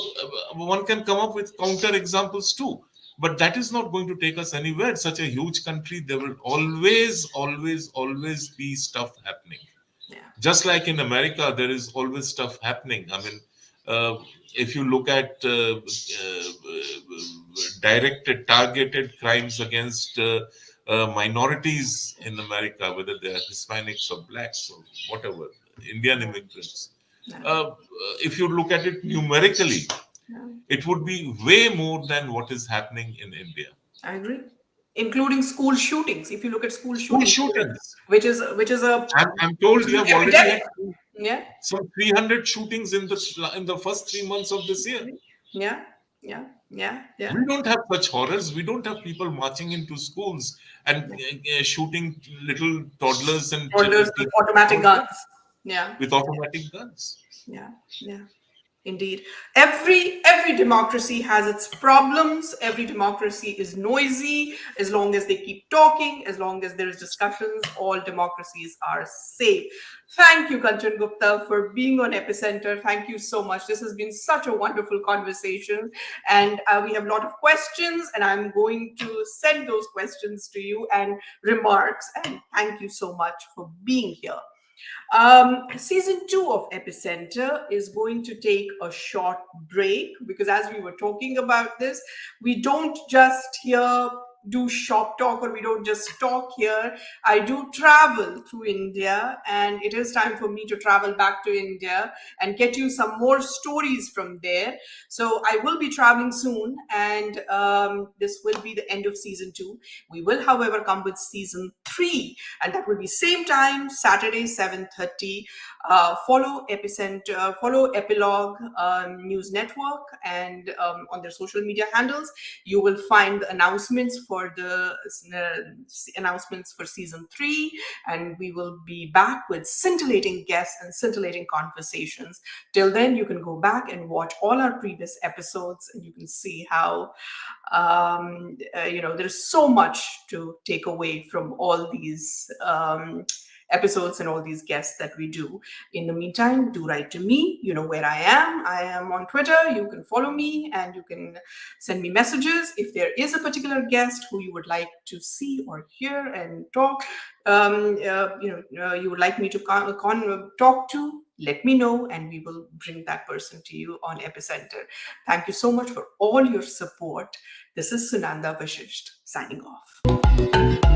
one can come up with counter examples too. But that is not going to take us anywhere. Such a huge country, there will always be stuff happening. Yeah. Just like in America, there is always stuff happening. If you look at directed, targeted crimes against minorities in America, whether they are Hispanics or blacks or whatever, Indian immigrants. If you look at it numerically, it would be way more than what is happening in India. I agree. Including school shootings. If you look at school School shootings, shootings. which is a I'm told you have already had yeah. some 300 shootings in the first 3 months of this year. Yeah. Yeah. Yeah. Yeah. We don't have such horrors. We don't have people marching into schools and shooting little toddlers and Orders with automatic guns. Yeah. with automatic guns. Yeah. Yeah. Indeed. Every democracy has its problems. Every democracy is noisy. As long as they keep talking, as long as there is discussions, all democracies are safe. Thank you, Kanchan Gupta, for being on Epicenter. Thank you so much. This has been such a wonderful conversation. And we have a lot of questions, and I'm going to send those questions to you and remarks. And thank you so much for being here. Season 2 of Epicenter is going to take a short break because, as we were talking about this, we don't just here do shop talk, or we don't just talk here. I do travel through India, and it is time for me to travel back to India and get you some more stories from there. So I will be traveling soon, and this will be the end of season 2. We will, however, come with season 3, and that will be same time, Saturday, 7:30. Follow Epicenter, follow Epilogue News Network, and on their social media handles, you will find the announcements for season 3, and we will be back with scintillating guests and scintillating conversations. Till then, you can go back and watch all our previous episodes, and you can see how there's so much to take away from all these episodes and all these guests that we do. In the meantime, do write to me. You know where I am. I am on Twitter. You can follow me and you can send me messages. If there is a particular guest who you would like to see or hear and talk, you would like me to talk to, let me know, and we will bring that person to you on Epicenter. Thank you so much for all your support. This is Sunanda Vashisht signing off.